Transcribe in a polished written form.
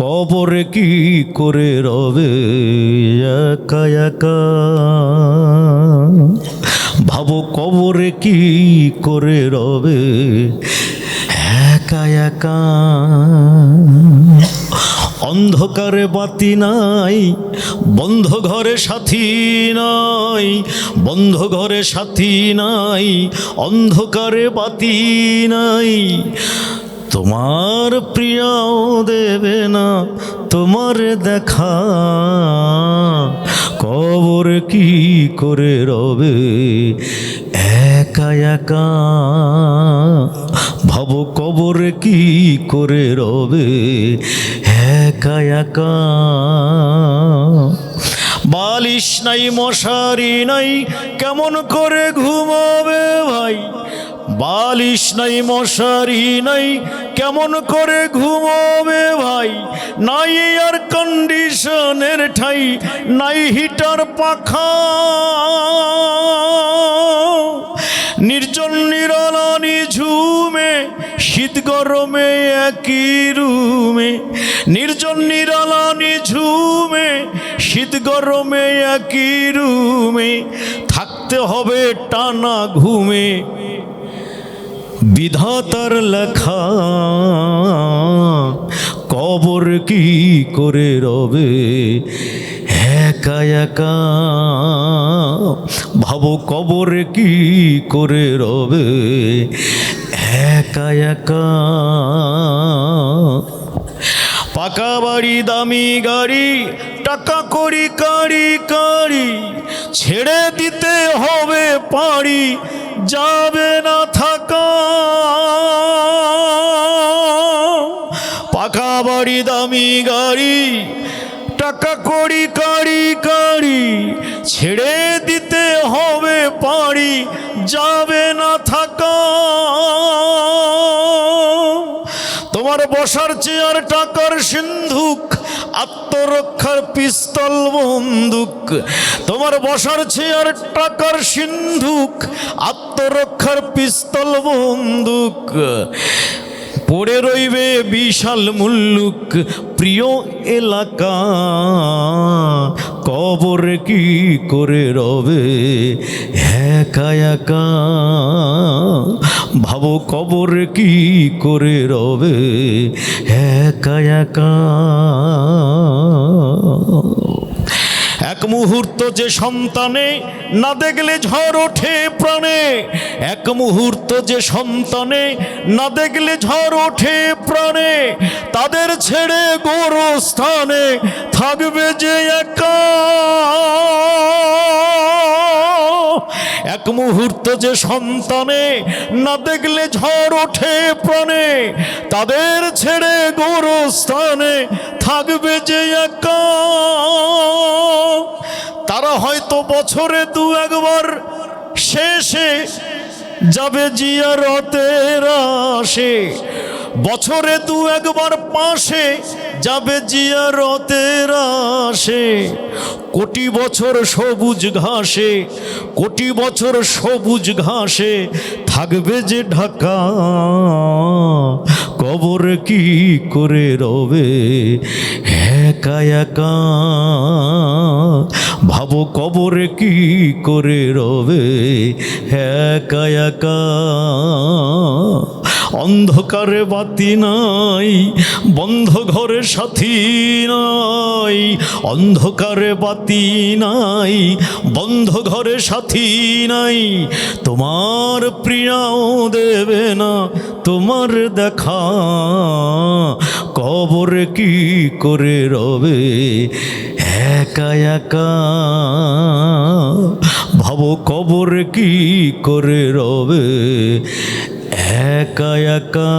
কবরে কি করে রবে একা একা। ভাবো কবরে কি করে রবে একা একা। অন্ধকারে বাতি নাই, বন্ধ ঘরে সাথী নাই, বন্ধ ঘরে সাথী নাই, অন্ধকারে বাতি নাই। তোমার প্রিয়াও দেবে না তোমার দেখা, কবর কি করে রবে একা একা। ভাবো কবর কি করে রবে একা একা। বালিশ নাই মশারি নাই কেমন করে ঘুমাবে ভাই, বালিশ নাই মশারি নাই কেমন করে ঘুমাবে ভাই। নাই এয়ার কন্ডিশনের ঠাই, নাই হিটার পাখা, নির্জন নিরালা নিঝুমে শীত গরমে একই রুমে। নির্জন নিরালা নিঝুমে শীত গরমে একই রুমে, থাকতে হবে টানা ঘুমে। বিধাতার লেখা কবর কি করে রবে একা একা। ভাবো কবর কি করে রবে একা একা। পাকা বাড়ি দামি গাড়ি টাকা করি কারি কারি, ছেড়ে দিতে হবে পারি যাবে না থাকা। পাকা বাড়ি দামি গাড়ি টাকা করি কারি কারি, ছেড়ে দিতে হবে পারি যাবে না থাকা। তোমার বসার চেয়ার টাকার সিন্ধুক, আত্মরক্ষার পিস্তল বন্দুক। তোমার বসার চেয়ার টাকার সিন্ধুক, আত্মরক্ষার পিস্তল বন্দুক। পড়ে রইবে বিশাল মুল্লুক প্রিয় এলাকা, কবর কি করে রবে একা একা। ভাবো কবর কি করে রবে একা একা। এক মুহূর্ত যে সন্তানে না দেখলে ঝড় ওঠে প্রাণে, এক মুহূর্ত যে সন্তানে না দেখলে ঝড় ওঠে প্রাণে, তাদের ছেড়ে গোরস্থানে থাকবে যে একা। এক মুহূর্ত যে সন্তানে না দেখলে ঝড় ওঠে প্রাণে, তাদের ছেড়ে গোরস্থানে থাকবে যে একা। তারা হয়তো বছরে দু একবার শেষে যাবে জিয়ারতের আসে, বছরে দু একবার পাশে যাবে জিয়ারতের আসে। কোটি বছর সবুজ ঘাসে, কোটি বছর সবুজ ঘাসে থাকবে যে ঢাকা, কবর কি করে রবে একা একা। ভাবো কবর কি করে রবে একা একা। অন্ধকারে বাতি নাই, বন্ধ ঘরে সাথী নাই, অন্ধকারে বাতি নাই, বন্ধ ঘরে সাথী নাই। তোমার প্রিয়াও দেবে না তোমার দেখা, কবর কি করে রবে একা একা। ভাবো কবর কি করে রবে একা একা।